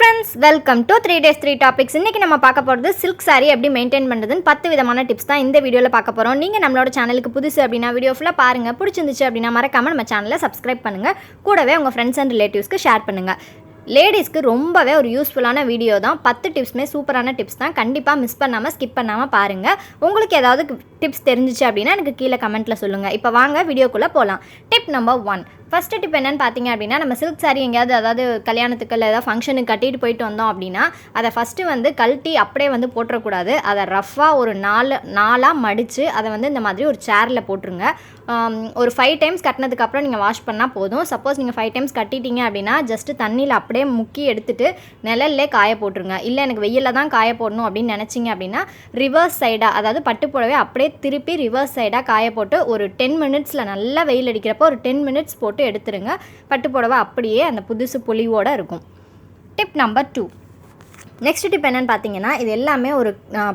friends, welcome to 3 days 3 topics. இன்னைக்கு நம்ம பார்க்க போறது silk saree எப்படி மெயின்टेन பண்றதுன்னு 10 விதமான டிப்ஸ் தான் இந்த வீடியோல பார்க்க போறோம். நீங்க நம்மளோட சேனலுக்கு புதுசு அப்படினா வீடியோ ஃபுல்லா பாருங்க. பிடிச்சிருந்துச்சு அப்படினா மறக்காம நம்ம சேனலை subscribe பண்ணுங்க. கூடவே உங்க friends and relatives-க்கு ஷேர் பண்ணுங்க. லேடிஸ்க்கு ரொம்பவே ஒரு யூஸ்ஃபுல்லான வீடியோ தான். 10 டிப்ஸ்மே சூப்பரான டிப்ஸ் தான். கண்டிப்பாக மிஸ் பண்ணாமல் ஸ்கிப் பண்ணாமல் பாருங்கள். உங்களுக்கு ஏதாவது டிப்ஸ் தெரிஞ்சிச்சு அப்படின்னா எனக்கு கீழே கமெண்ட்டில் சொல்லுங்கள். இப்போ வாங்க வீடியோக்குள்ளே போகலாம். Tip number 1. ஃபஸ்ட்டு டிப் என்னென்னு பார்த்தீங்க அப்படின்னா, நம்ம சில்க் சாரீ எங்கேயாவது அதாவது கல்யாணத்துக்கு இல்லை ஏதாவது ஃபங்க்ஷனுக்கு கட்டிட்டு போயிட்டு வந்தோம் அப்படின்னா அதை ஃபஸ்ட்டு வந்து கழட்டி அப்படியே வந்து போட்டுறக்கூடாது. அதை ரஃப்பாக ஒரு நாலாக மடித்து அதை வந்து இந்த மாதிரி ஒரு சேரில் போட்டுருங்க. ஒரு 5 டைம்ஸ் கட்டினதுக்கப்புறம் நீங்கள் வாஷ் பண்ணால் போதும். சப்போஸ் நீங்கள் 5 டைம்ஸ் கட்டிட்டீங்க அப்படின்னா ஜஸ்ட்டு தண்ணியில் அப்படியே முக்கி எடுத்துகிட்டு நிழல்லே காய போட்டுருங்க. இல்லை எனக்கு வெயிலில் தான் காய போடணும் அப்படின்னு நினச்சிங்க அப்படின்னா ரிவர்ஸ் சைடாக, அதாவது பட்டு புடவை அப்படியே திருப்பி ரிவர்ஸ் சைடாக காய போட்டு ஒரு 10 மினிட்ஸில் நல்லா வெயில் அடிக்கிறப்போ ஒரு 10 மினிட்ஸ் போட்டு எடுத்துருங்க. பட்டு புடவை அப்படியே அந்த புதுசு பொலிவோடு இருக்கும். Tip number 2. நெக்ஸ்ட் டிப் என்னென்னு பார்த்தீங்கன்னா, இது எல்லாமே ஒரு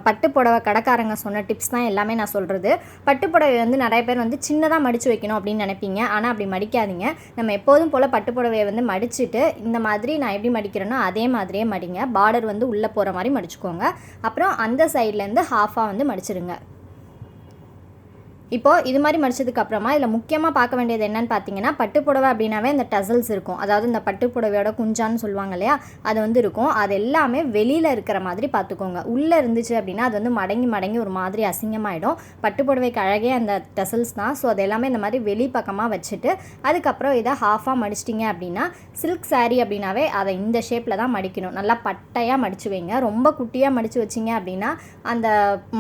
பட்டு புடவை கடைக்காரங்க சொன்ன டிப்ஸ் தான் எல்லாமே நான் சொல்கிறது. பட்டு புடவை வந்து நிறைய பேர் வந்து சின்னதாக மடித்து வைக்கணும் அப்படின்னு நினைப்பீங்க. ஆனால் அப்படி மடிக்காதீங்க. நம்ம எப்போதும் போல் பட்டு புடவையை வந்து மடிச்சுட்டு இந்த மாதிரி நான் எப்படி மடிக்கிறேனோ அதே மாதிரியே மடிங்க. பார்டர் வந்து உள்ளே போகிற மாதிரி மடிச்சுக்கோங்க. அப்புறம் அந்த சைட்லேருந்து ஹாஃபாக வந்து மடிச்சிடுங்க. இப்போது இது மாதிரி மடிச்சதுக்கப்புறமா இதில் முக்கியமாக பார்க்க வேண்டியது என்னென்னு பார்த்தீங்கன்னா, பட்டு புடவை அப்படின்னாவே இந்த டசல்ஸ் இருக்கும். அதாவது இந்த பட்டு புடவையோட குஞ்சான்னு சொல்லுவாங்க இல்லையா, அது வந்து இருக்கும். அது எல்லாமே வெளியில் இருக்கிற மாதிரி பார்த்துக்கோங்க. உள்ளே இருந்துச்சு அப்படின்னா அது வந்து மடங்கி ஒரு மாதிரி அசிங்கமாகிடும். பட்டு புடவைக்கு அழகே அந்த டசல்ஸ் தான். ஸோ அது எல்லாமே இந்த மாதிரி வெளி பக்கமாக வச்சுட்டு அதுக்கப்புறம் இதை ஹாஃபாக மடிச்சிட்டிங்க அப்படின்னா, சில்க் சாரீ அப்படின்னாவே அதை இந்த ஷேப்பில் தான் மடிக்கணும். நல்லா பட்டையாக மடித்து வைங்க. ரொம்ப குட்டியாக மடித்து வச்சிங்க அப்படின்னா அந்த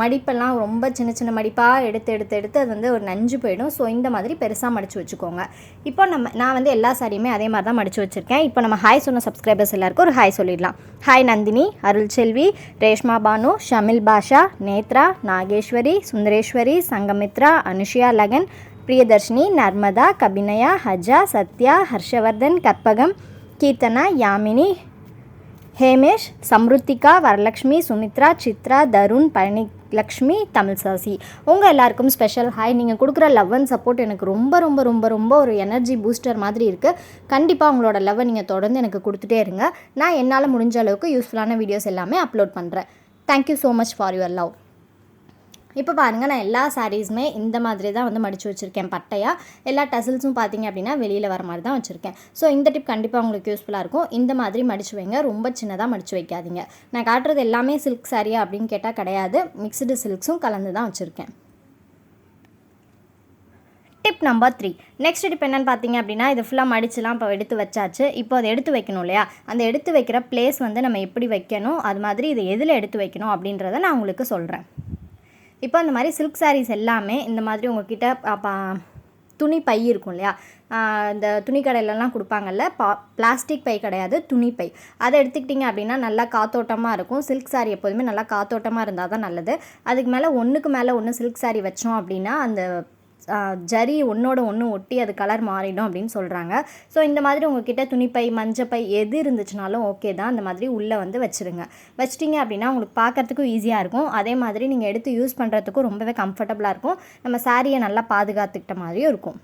மடிப்பெல்லாம் ரொம்ப சின்ன மடிப்பாக எடுத்து அது வந்து ஒரு நஞ்சு போயிடும். ஸோ இந்த மாதிரி பெருசாக மடித்து வச்சுக்கோங்க. இப்போ நான் வந்து எல்லா சாரியுமே அதே மாதிரி தான் மடித்து வச்சுருக்கேன். இப்போ நம்ம ஹாய் சொன்ன சப்ஸ்கிரைபர்ஸ் எல்லாருக்கும் ஒரு ஹாய் சொல்லிடலாம். ஹாய் நந்தினி, அருள் செல்வி, ரேஷ்மா பானு, ஷமில் பாஷா, நேத்ரா, நாகேஸ்வரி, சுந்தரேஸ்வரி, சங்கமித்ரா, அனுஷியா லகன், பிரியதர்ஷினி, நர்மதா, கபினயா, ஹஜா, சத்யா, ஹர்ஷவர்தன், கற்பகம், கீர்த்தனா, யாமினி, ஹேமேஷ், சம்ருத்திகா, வரலக்ஷ்மி, சுமித்ரா, சித்ரா, தருண், பழனி லக்ஷ்மி, தமிழ் சாசி. உங்கள் எல்லாருக்கும் ஸ்பெஷல் ஹாய். நீங்கள் கொடுக்குற லவ் அண்ட் சப்போர்ட் எனக்கு ரொம்ப ஒரு எனர்ஜி பூஸ்டர் மாதிரி இருக்குது. கண்டிப்பாக உங்களோட லவ்வை நீங்கள் தொடர்ந்து எனக்கு கொடுத்துட்டே இருங்க. நான் என்னால் முடிஞ்ச அளவுக்கு யூஸ்ஃபுல்லான வீடியோஸ் எல்லாமே அப்லோட் பண்ணுறேன். Thank you so much for your love. இப்போ பாருங்கள், நான் எல்லா சாரீஸுமே இந்த மாதிரி தான் வந்து மடித்து வச்சுருக்கேன். பட்டையாக எல்லா டசல்ஸும் பார்த்தீங்க அப்படின்னா வெளியில் வர மாதிரி தான் வச்சுருக்கேன். ஸோ இந்த டிப் கண்டிப்பாக உங்களுக்கு யூஸ்ஃபுல்லாக இருக்கும். இந்த மாதிரி மடித்து வைங்க. ரொம்ப சின்னதாக மடித்து வைக்காதீங்க. நான் காட்டுறது எல்லாமே சில்க் சாரியா அப்படின்னு கேட்டால் கிடையாது. மிக்ஸ்டு சில்க்ஸும் கலந்து தான் வச்சுருக்கேன். Tip number 3. நெக்ஸ்ட் டிப் என்னென்னு பார்த்தீங்க அப்படின்னா, இது ஃபுல்லாக மடிச்சுலாம் இப்போ எடுத்து வச்சாச்சு. இப்போ அதை எடுத்து வைக்கணும் இல்லையா, அந்த எடுத்து வைக்கிற பிளேஸ் வந்து நம்ம எப்படி வைக்கணும், அது மாதிரி இதை எதில் எடுத்து வைக்கணும் அப்படின்றத நான் உங்களுக்கு சொல்கிறேன். இப்போ அந்த மாதிரி சில்க் சாரீஸ் எல்லாமே இந்த மாதிரி உங்கள்கிட்ட துணி பை இருக்கும் இல்லையா, இந்த துணி கடையிலலாம் கொடுப்பாங்கல்ல, பிளாஸ்டிக் பை கிடையாது, துணி பை. அதை எடுத்துக்கிட்டிங்க அப்படின்னா நல்லா காத்தோட்டமாக இருக்கும். சில்க் சாரீ எப்போதுமே நல்லா காத்தோட்டமாக இருந்தால் தான் நல்லது. அதுக்கு மேலே ஒன்றுக்கு மேலே ஒன்று சில்க் சாரீ வச்சோம் அப்படின்னா அந்த ஜரி ஒன்றோட ஒன்று ஒட்டி அது கலர் மாறிடும் அப்படின்னு சொல்கிறாங்க. ஸோ இந்த மாதிரி உங்கள்கிட்ட துணிப்பை, மஞ்சப்பை எது இருந்துச்சுனாலும் ஓகே தான். அந்த மாதிரி உள்ளே வந்து வச்சுருங்க. வச்சிட்டிங்க அப்படின்னா உங்களுக்கு பார்க்குறதுக்கும் ஈஸியாக இருக்கும். அதே மாதிரி நீங்கள் எடுத்து யூஸ் பண்ணுறதுக்கும் ரொம்பவே கம்ஃபர்டபுளாக இருக்கும். நம்ம சாரியை நல்லா பாதுகாத்துக்கிட்ட மாதிரியும் இருக்கும்.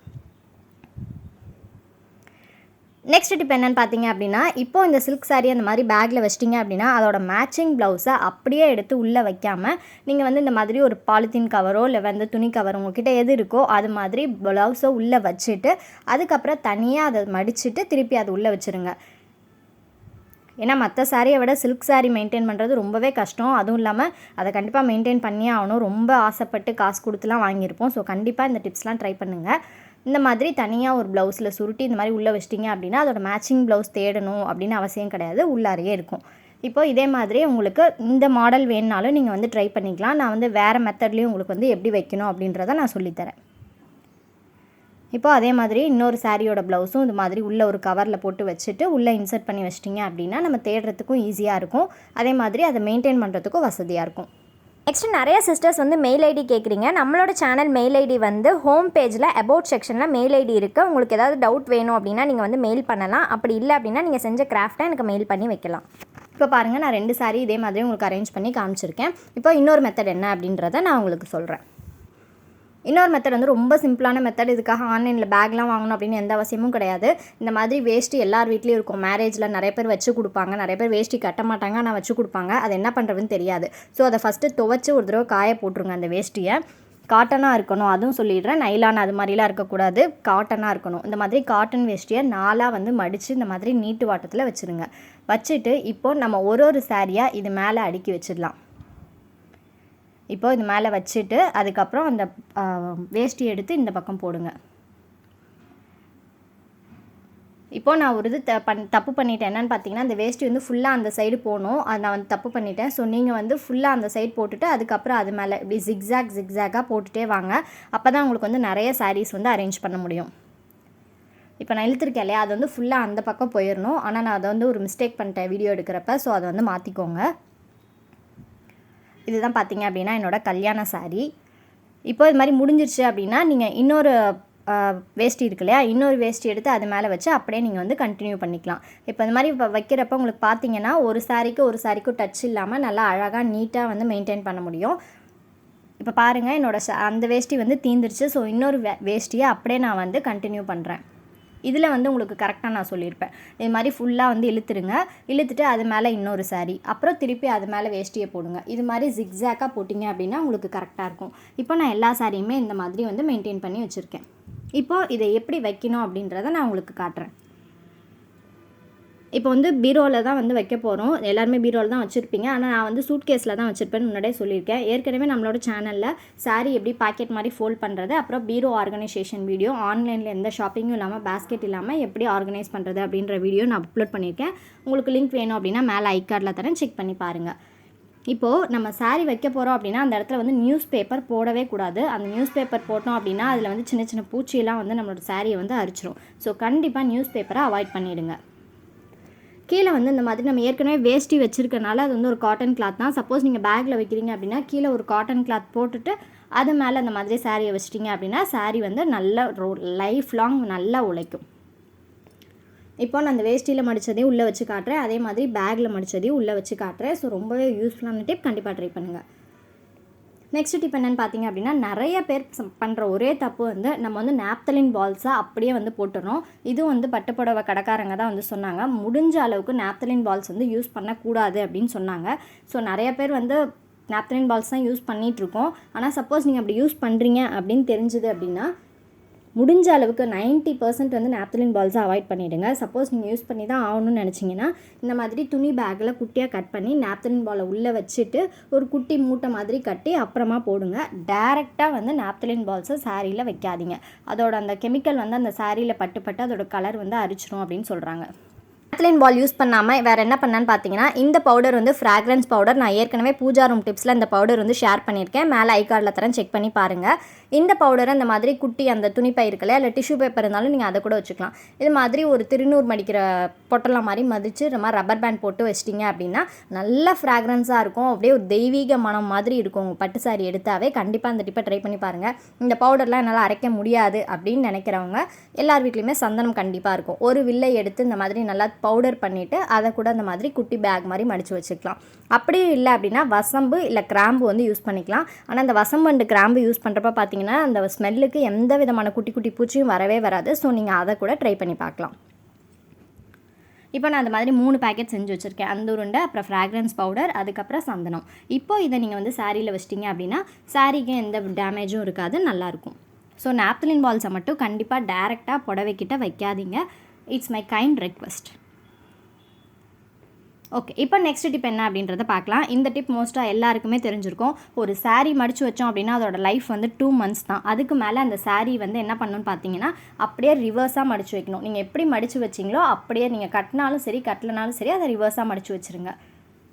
நெக்ஸ்ட் டிப் என்னென்னு பார்த்தீங்க அப்படின்னா, இப்போ இந்த சில்க் சாரீ அந்த மாதிரி பேக்கில் வச்சிட்டிங்க அப்படின்னா அதோட மேட்சிங் ப்ளவுஸை அப்படியே எடுத்து உள்ளே வைக்காமல் நீங்கள் வந்து இந்த மாதிரி ஒரு பாலித்தீன் கவரோ இல்லை வந்து துணி கவர் உங்கள்கிட்ட எது இருக்கோ அது மாதிரி ப்ளவுஸை உள்ளே வச்சுட்டு அதுக்கப்புறம் தனியாக அதை மடிச்சுட்டு திருப்பி அதை உள்ளே வச்சுருங்க. ஏன்னா மற்ற சாரியை விட சில்க் சாரீ மெயின்டைன் பண்ணுறது ரொம்பவே கஷ்டம். அதுவும் இல்லாமல் அதை கண்டிப்பாக மெயின்டைன் பண்ணியே ஆகணும். ரொம்ப ஆசைப்பட்டு காசு கொடுத்துலாம் வாங்கியிருப்போம். ஸோ கண்டிப்பாக இந்த டிப்ஸ்லாம் ட்ரை பண்ணுங்கள். இந்த மாதிரி தனியாக ஒரு ப்ளவுஸில் சுருட்டி இந்த மாதிரி உள்ளே வச்சிட்டிங்க அப்படின்னா அதோட மேட்சிங் ப்ளவுஸ் தேடணும் அப்படின்னு அவசியம் கிடையாது. உள்ளாரையே இருக்கும். இப்போ இதே மாதிரி உங்களுக்கு இந்த மாடல் வேணுனாலும் நீங்கள் வந்து ட்ரை பண்ணிக்கலாம். நான் வந்து வேறு மெத்தட்லேயும் உங்களுக்கு வந்து எப்படி வைக்கணும் அப்படின்றத நான் சொல்லித்தரேன். இப்போ அதே மாதிரி இன்னொரு சாரியோட ப்ளவுஸும் இது மாதிரி உள்ளே ஒரு கவரில் போட்டு வச்சுட்டு உள்ளே இன்சர்ட் பண்ணி வச்சிட்டிங்க அப்படின்னா நம்ம தேடுறதுக்கும் ஈஸியாக இருக்கும். அதே மாதிரி அதை மெயின்டைன் பண்ணுறதுக்கும் வசதியாக இருக்கும். நெக்ஸ்ட்டு நிறைய சிஸ்டர்ஸ் வந்து மெயில் ஐடி கேட்குறீங்க. நம்மளோட சேனல் மெயில் ஐடி வந்து ஹோம் பேஜில் அபவுட் செக்ஷனில் மெயில் ஐடி இருக்குது. உங்களுக்கு ஏதாவது டவுட் வேணும் அப்படின்னா நீங்கள் வந்து மெயில் பண்ணலாம். அப்படி இல்லை அப்படின்னா நீங்கள் செஞ்ச கிராஃப்ட்டை எனக்கு மெயில் பண்ணி வைக்கலாம். இப்போ பாருங்கள், நான் 2 சாரீ இதே மாதிரி உங்களுக்கு அரேஞ்ச் பண்ணி காமிச்சிருக்கேன். இப்போ இன்னொரு மெத்தட் என்ன அப்படின்றத நான் உங்களுக்கு சொல்கிறேன். இன்னொரு மெத்தட் வந்து ரொம்ப சிம்பிளான மெத்தட். இதுக்காக ஆன்லைனில் பேக்லாம் வாங்கணும் அப்படின்னு எந்த அவசியமும் கிடையாது. இந்த மாதிரி வேஷ்டி எல்லார் வீட்லேயும் இருக்கும். மேரேஜில் நிறைய பேர் வச்சு கொடுப்பாங்க, நிறைய பேர் வேஷ்டி கட்ட மாட்டாங்க, ஆனால் வச்சு கொடுப்பாங்க. அது என்ன பண்ணுறதுன்னு தெரியாது. ஸோ அதை ஃபஸ்ட்டு துவைச்சி ஒரு தடவை காய போட்டுருங்க. அந்த வேஷ்டியை காட்டனாக இருக்கணும், அதுவும் சொல்லிடுறேன். நைலான் அது மாதிரிலாம் இருக்கக்கூடாது, காட்டனாக இருக்கணும். இந்த மாதிரி காட்டன் வேஷ்டியை 4ஆக வந்து மடித்து இந்த மாதிரி நீட்டு வாட்டத்தில் வச்சுருங்க. வச்சுட்டு இப்போது நம்ம ஒரு சாரியாக இது மேலே அடுக்கி வச்சிடலாம். இப்போது இது மேலே வச்சுட்டு அதுக்கப்புறம் அந்த வேஷ்டி எடுத்து இந்த பக்கம் போடுங்க. இப்போது நான் ஒரு இது தப்பு பண்ணிட்டேன். என்னென்னு பார்த்தீங்கன்னா, அந்த வேஷ்டி வந்து ஃபுல்லாக அந்த சைடு போகணும். அது நான் வந்து தப்பு பண்ணிட்டேன். ஸோ நீங்கள் வந்து ஃபுல்லாக அந்த சைடு போட்டுட்டு அதுக்கப்புறம் அது மேலே இப்படி ஜிக்ஸாகாக போட்டுகிட்டே வாங்க. அப்போ தான் உங்களுக்கு வந்து நிறைய சாரீஸ் வந்து அரேஞ்ச் பண்ண முடியும். இப்போ நான் இழுத்துருக்கேன் இல்லையா, அது வந்து ஃபுல்லாக அந்த பக்கம் போயிடணும். ஆனால் நான் அதை வந்து ஒரு மிஸ்டேக் பண்ணிட்டேன் வீடியோ எடுக்கிறப்ப. ஸோ அதை வந்து மாற்றிக்கோங்க. இதுதான் பார்த்தீங்க அப்படின்னா என்னோடய கல்யாண சாரீ. இப்போ இது மாதிரி முடிஞ்சிருச்சு அப்படின்னா நீங்கள் இன்னொரு வேஷ்டி இருக்கு இல்லையா, இன்னொரு வேஷ்டி எடுத்து அது மேலே வச்சு அப்படியே நீங்கள் வந்து கண்டினியூ பண்ணிக்கலாம். இப்போ இந்த மாதிரி இப்போ வைக்கிறப்ப உங்களுக்கு பார்த்தீங்கன்னா ஒரு சாரிக்கும் டச் இல்லாமல் நல்லா அழகாக நீட்டாக வந்து மெயின்டைன் பண்ண முடியும். இப்போ பாருங்கள், என்னோடய அந்த வேஷ்டி வந்து தீந்துருச்சு. ஸோ இன்னொரு வேஷ்டியை அப்படியே நான் வந்து கண்டினியூ பண்ணுறேன். இதில் வந்து உங்களுக்கு கரெக்டாக நான் சொல்லியிருப்பேன். இது மாதிரி ஃபுல்லாக வந்து இழுத்துட்டு அது மேலே இன்னொரு சாரீ, அப்புறம் திருப்பி அது மேலே வேஷ்டியை போடுங்க. இது மாதிரி ஜிக்ஸாக்காக போட்டிங்க அப்படின்னா உங்களுக்கு கரெக்டாக இருக்கும். இப்போ நான் எல்லா சாரியுமே இந்த மாதிரி வந்து மெயின்டைன் பண்ணி வச்சுருக்கேன். இப்போது இதை எப்படி வைக்கணும் அப்படின்றத நான் உங்களுக்கு காட்டுறேன். இப்போ வந்து பீரோவில் தான் வந்து வைக்க போகிறோம். எல்லாருமே பீரோவில் தான் வச்சுருப்பீங்க. ஆனால் நான் வந்து சூட்கேஸில் தான் வச்சுருப்பேன்னு முன்னாடியே சொல்லியிருக்கேன். ஏற்கனவே நம்மளோட சேனலில் சாரீ எப்படி பாக்கெட் மாதிரி ஃபோல்ட் பண்ணுறது, அப்புறம் பீரோ ஆர்கனைசேஷன் வீடியோ, ஆன்லைனில் எந்த ஷாப்பிங்கும் இல்லாமல் பேஸ்கெட் இல்லாமல் எப்படி ஆர்கனைஸ் பண்ணுறது அப்படின்ற வீடியோ நான் அப்லோட் பண்ணியிருக்கேன். உங்களுக்கு லிங்க் வேணும் அப்படின்னா மேலே ஐகார்டில் தரேன், செக் பண்ணி பாருங்கள். இப்போது நம்ம சாரீ வைக்க போகிறோம் அப்படின்னா அந்த இடத்துல வந்து நியூஸ் பேப்பர் போடவே கூடாது. அந்த நியூஸ் பேப்பர் போட்டோம் அப்படின்னா அதில் வந்து சின்ன சின்ன பூச்சியெல்லாம் வந்து நம்மளோட சாரியை வந்து அரிச்சிரும். ஸோ கண்டிப்பாக நியூஸ் பேப்பரை அவாய்ட் பண்ணிவிடுங்க. கீழே வந்து இந்த மாதிரி நம்ம ஏற்கனவே வேஷ்டி வச்சுருக்கனால அது வந்து ஒரு காட்டன் கிளாத் தான். சப்போஸ் நீங்கள் பேக்கில் வைக்கிறீங்க அப்படின்னா கீழே ஒரு காட்டன் கிளாத் போட்டுட்டு அது மேலே அந்த மாதிரி சாரியை வச்சிட்டிங்க அப்படின்னா சாரீ வந்து நல்ல லைஃப் லாங் நல்லா உழைக்கும். இப்போ நான் அந்த வேஷ்டியில் மடித்ததையும் உள்ளே வச்சு காட்டுறேன், அதே மாதிரி பேக்கில் மடித்ததையும் உள்ளே வச்சு காட்டுறேன். ஸோ ரொம்பவே யூஸ்ஃபுல்லான டிப், கண்டிப்பாக ட்ரை பண்ணுங்கள். நெக்ஸ்ட் டிப் என்னென்னு பார்த்தீங்க அப்படின்னா, நிறைய பேர் பண்ணுற ஒரே தப்பு வந்து நம்ம வந்து நாப்தலின் பால்ஸாக அப்படியே வந்து போட்டுறோம். இது வந்து பட்டுப்புடவை கடைக்காரங்க தான் வந்து சொன்னாங்க, முடிஞ்ச அளவுக்கு நாப்தலின் பால்ஸ் வந்து யூஸ் பண்ணக்கூடாது அப்படின்னு சொன்னாங்க. ஸோ நிறைய பேர் வந்து நாப்தலின் பால்ஸ் தான் யூஸ் பண்ணிகிட்ருக்கோம். ஆனால் சப்போஸ் நீங்கள் அப்படி யூஸ் பண்ணுறீங்க அப்படின்னு தெரிஞ்சுது அப்படின்னா முடிஞ்ச அளவுக்கு 90% வந்து நாப்தலின் பால்ஸை அவாய்ட் பண்ணிவிடுங்க. சப்போஸ் நீங்கள் யூஸ் பண்ணி தான் ஆகணும்னு நினச்சிங்கன்னா இந்த மாதிரி துணி பேக்கில் குட்டியாக கட் பண்ணி நாப்தலின் பாலை உள்ளே வச்சுட்டு ஒரு குட்டி மூட்டை மாதிரி கட்டி அப்புறமா போடுங்க. டைரெக்டாக வந்து நாப்தலின் பால்ஸை சாரியில் வைக்காதீங்க. அதோட அந்த கெமிக்கல் வந்து அந்த சாரியில் பட்டு அதோட கலர் வந்து அரிச்சிடும் அப்படின்னு சொல்கிறாங்க. நாப்தலின் பால் யூஸ் பண்ணாமல் வேறு என்ன பண்ணான்னு பார்த்தீங்கன்னா, இந்த பவுடர் வந்து ஃப்ராக்ரன்ஸ் பவுடர். நான் ஏற்கனவே பூஜா ரூம் டிப்ஸில் இந்த பவுடர் வந்து ஷேர் பண்ணியிருக்கேன், மேலே ஐகார்டில் தரேன், செக் பண்ணி பாருங்கள். இந்த பவுடரை இந்த மாதிரி குட்டி அந்த துணிப்பை இருக்குல்ல, இல்லை டிஷ்யூ பேப்பர் இருந்தாலும் நீங்கள் அதை கூட வச்சுக்கலாம். இது மாதிரி ஒரு திருநூறு மடிக்கிற பொட்டலாம் மாதிரி மதித்து இந்த மாதிரி ரப்பர் பேண்ட் போட்டு வச்சிட்டிங்க அப்படின்னா நல்ல ஃப்ராக்ரன்ஸாக இருக்கும். அப்படியே ஒரு தெய்வீக மனம் மாதிரி இருக்கும். உங்கள் பட்டு சாரி எடுத்தாவே கண்டிப்பாக அந்த டிப்பை ட்ரை பண்ணி பாருங்கள். இந்த பவுடர்லாம் என்னால் அரைக்க முடியாது அப்படின்னு நினைக்கிறவங்க எல்லார் வீட்லேயுமே சந்தனம் கண்டிப்பாக இருக்கும். ஒரு வில்லை எடுத்து இந்த மாதிரி நல்லா பவுடர் பண்ணிவிட்டு அதை கூட அந்த மாதிரி குட்டி பேக் மாதிரி மடித்து வச்சுக்கலாம். அப்படியும் இல்லை அப்படின்னா வசம்பு இல்லை கிராம்பு வந்து யூஸ் பண்ணிக்கலாம். ஆனால் அந்த வசம்பு அண்டு கிராம்பு யூஸ் பண்ணுறப்ப பார்த்தீங்கன்னா அந்த ஸ்மெல்லுக்கு எந்த விதமான குட்டி குட்டி பூச்சியும் வரவே வராது. ஸோ நீங்கள் அதை கூட ட்ரை பண்ணி பார்க்கலாம். இப்போ நான் அந்த மாதிரி 3 பேக்கெட் செஞ்சு வச்சுருக்கேன். அந்த உருண்டை, அப்புறம் ஃப்ராக்ரன்ஸ் பவுடர், அதுக்கப்புறம் சந்தனம். இப்போது இதை நீங்கள் வந்து சாரியில் வச்சிட்டிங்க அப்படின்னா சாரிக்கு எந்த டேமேஜும் இருக்காது, நல்லாயிருக்கும். ஸோ நாப்தலின் பால்ஸை மட்டும் கண்டிப்பாக டேரெக்டாக புடவைக்கிட்ட வைக்காதீங்க. It's my kind request. Okay, இப்போ நெக்ஸ்ட் டிப் என்ன அப்படின்றத பார்க்கலாம். இந்த டிப் மோஸ்ட்டாக எல்லாருக்குமே தெரிஞ்சிருக்கும். ஒரு சாரீ மடித்து வச்சோம் அப்படின்னா அதோட லைஃப் வந்து 2 months தான். அதுக்கு மேலே அந்த சாரீ வந்து என்ன பண்ணணும்னு பார்த்தீங்கன்னா அப்படியே ரிவர்ஸாக மடித்து வைக்கணும். நீங்கள் எப்படி மடித்து வச்சிங்களோ அப்படியே நீங்கள் கட்டினாலும் சரி கட்டலனாலும் சரி அதை ரிவர்ஸாக மடித்து வச்சுருங்க.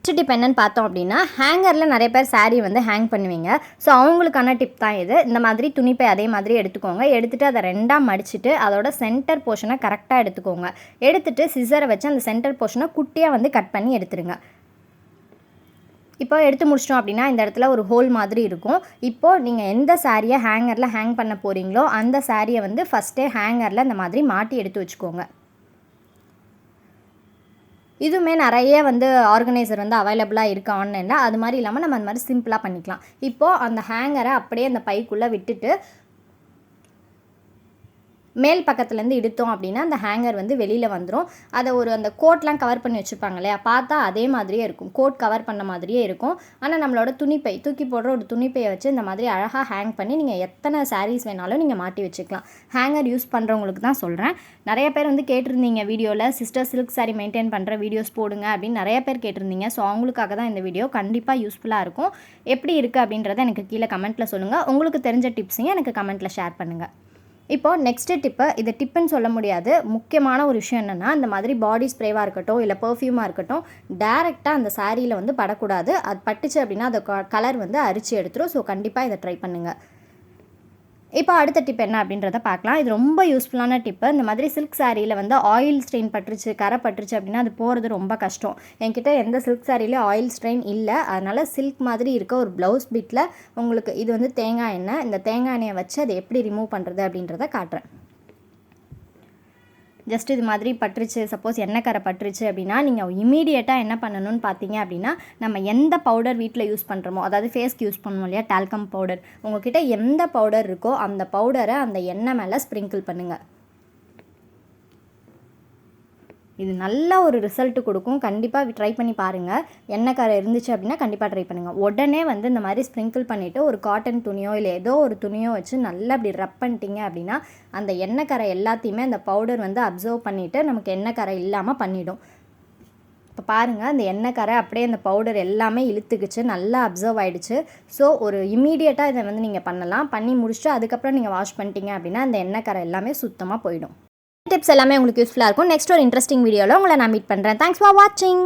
நெக்ஸ்ட் டிப் என்னென்னு பார்த்தோம் அப்படின்னா, ஹேங்கரில் நிறைய பேர் சாரீ வந்து ஹேங் பண்ணுவீங்க. ஸோ அவங்களுக்கான டிப் தான் இது. இந்த மாதிரி துணிப்பை அதே மாதிரி எடுத்துக்கோங்க. எடுத்துகிட்டு அதை 2ஆக மடிச்சுட்டு அதோட சென்டர் போர்ஷனை கரெக்டாக எடுத்துக்கோங்க. எடுத்துகிட்டு சிசரை வச்சு அந்த சென்டர் போர்ஷனை குட்டியாக வந்து கட் பண்ணி எடுத்துருங்க. இப்போ எடுத்து முடிச்சிட்டோம் அப்படின்னா இந்த இடத்துல ஒரு ஹோல் மாதிரி இருக்கும். இப்போது நீங்கள் எந்த சாரியை ஹேங்கரில் ஹேங் பண்ண போகிறீங்களோ அந்த சாரியை வந்து ஃபஸ்ட்டே ஹேங்கரில் இந்த மாதிரி மாட்டி எடுத்து வச்சுக்கோங்க. இதுவுமே நிறைய வந்து ஆர்கனைசர் வந்து அவைலபிளாக இருக்குது ஆன்லைனில். அது மாதிரி இல்லாமல் நம்ம அந்த மாதிரி சிம்பிளாக பண்ணிக்கலாம். இப்போது அந்த ஹேங்கரை அப்படியே அந்த பைக்குள்ளே விட்டுட்டு மேல் பக்கத்துலேருந்து எடுத்தோம் அப்படின்னா அந்த ஹேங்கர் வந்து வெளியில் வந்துடும். அதை அந்த கோட்லாம் கவர் பண்ணி வச்சுருப்பாங்க இல்லையா, பார்த்தா அதே மாதிரியே இருக்கும், கோட் கவர் பண்ண மாதிரியே இருக்கும். ஆனால் நம்மளோட துணிப்பை தூக்கி போடுற ஒரு துணிப்பையை வச்சு இந்த மாதிரி அழகாக ஹேங் பண்ணி நீங்கள் எத்தனை சாரீஸ் வேணாலும் நீங்கள் மாட்டி வச்சுக்கலாம். ஹேங்கர் யூஸ் பண்ணுறவங்களுக்கு தான் சொல்கிறேன். நிறைய பேர் வந்து கேட்டிருந்தீங்க வீடியோவில், சிஸ்டர் சில்க் சாரீ மெயின்டைன் பண்ணுற வீடியோஸ் போடுங்க அப்படின்னு நிறைய பேர் கேட்டிருந்தீங்க. ஸோ அவங்களுக்காக தான் இந்த வீடியோ கண்டிப்பாக யூஸ்ஃபுல்லாக இருக்கும். எப்படி இருக்குது அப்படின்றத எனக்கு கீழே கமெண்ட்டில் சொல்லுங்கள். உங்களுக்கு தெரிஞ்ச டிப்ஸையும் எனக்கு கமெண்ட்டில் ஷேர் பண்ணுங்கள். இப்போது நெக்ஸ்ட்டு டிப்பு, இது டிப்புன்னு சொல்ல முடியாது, முக்கியமான ஒரு விஷயம் என்னென்னா, இந்த மாதிரி பாடி ஸ்ப்ரேவாக இருக்கட்டும் இல்லை பர்ஃப்யூமாக இருக்கட்டும் டைரெக்டாக அந்த சாரியில் வந்து படக்கூடாது. அது பட்டுச்சு அப்படின்னா அந்த கலர் வந்து அரிச்சு எடுத்துரும். ஸோ கண்டிப்பாக இதை ட்ரை பண்ணுங்கள். இப்போ அடுத்த டிப் என்ன அப்படின்றத பார்க்கலாம். இது ரொம்ப யூஸ்ஃபுல்லான டிப்பு. இந்த மாதிரி சில்க் சாரியில் வந்து ஆயில் ஸ்ட்ரெயின் பட்டுருச்சு, கரை பட்டுருச்சு அப்படின்னா அது போகிறது ரொம்ப கஷ்டம். என்கிட்ட எந்த சில்க் சாரியிலையும் ஆயில் ஸ்ட்ரெயின் இல்லை. அதனால் சில்க் மாதிரி இருக்க ஒரு ப்ளவுஸ் பிட்டில் உங்களுக்கு இது வந்து தேங்காய் எண்ணெய், இந்த தேங்காய் எண்ணெயை வச்சு அதை எப்படி ரிமூவ் பண்ணுறது அப்படின்றத காட்டுறேன். ஜஸ்ட் இது மாதிரி பட்டுருச்சு, சப்போஸ் எண்ணெய் கரை பட்டுருச்சு அப்படின்னா நீங்கள் இமீடியட்டாக என்ன பண்ணணும்னு பார்த்தீங்க அப்படின்னா, நம்ம எந்த பவுடர் வீட்டில் யூஸ் பண்ணுறோமோ, அதாவது ஃபேஸ்க்கு யூஸ் பண்ணுவோம் இல்லையா, டால்கம் பவுடர், உங்கள்கிட்ட எந்த பவுடர் இருக்கோ அந்த பவுடரை அந்த எண்ணெய் மேலே ஸ்ப்ரிங்கிள் பண்ணுங்கள். இது நல்ல ஒரு ரிசல்ட் கொடுக்கும். கண்டிப்பாக ட்ரை பண்ணி பாருங்கள். எண்ணெய் கரை இருந்துச்சு அப்படின்னா கண்டிப்பாக ட்ரை பண்ணுங்கள். உடனே வந்து இந்த மாதிரி ஸ்ப்ரிங்கிள் பண்ணிவிட்டு ஒரு காட்டன் துணியோ இல்லை ஏதோ ஒரு துணியோ வச்சு நல்லா அப்படி ரப் பண்ணிட்டீங்க அப்படின்னா அந்த எண்ணெய் கரை எல்லாத்தையுமே அந்த பவுடர் வந்து அப்சர்வ் பண்ணிவிட்டு நமக்கு எண்ணெய் கரை இல்லாமல் பண்ணிவிடும். இப்போ பாருங்கள், அந்த எண்ணெய் கரை அப்படியே அந்த பவுடர் எல்லாமே இழுத்துக்குச்சு, நல்லா அப்சர்வ் ஆகிடுச்சு. ஸோ ஒரு இமீடியட்டாக இதை வந்து நீங்கள் பண்ணலாம். பண்ணி முடிச்சுட்டு அதுக்கப்புறம் நீங்கள் வாஷ் பண்ணிட்டீங்க அப்படின்னா அந்த எண்ணெய் கரை எல்லாமே சுத்தமாக போயிடும். டிப்ஸ் எல்லாமே உங்களுக்கு யூஸ்ஃபுல்லாக இருக்கும். நெக்ஸ்ட் ஒரு இன்ட்ரெஸ்டிங் வீடியோவில் உங்களை நான் மீட் பண்ணுறேன். தேங்க்ஸ் ஃபார் வாட்சிங்.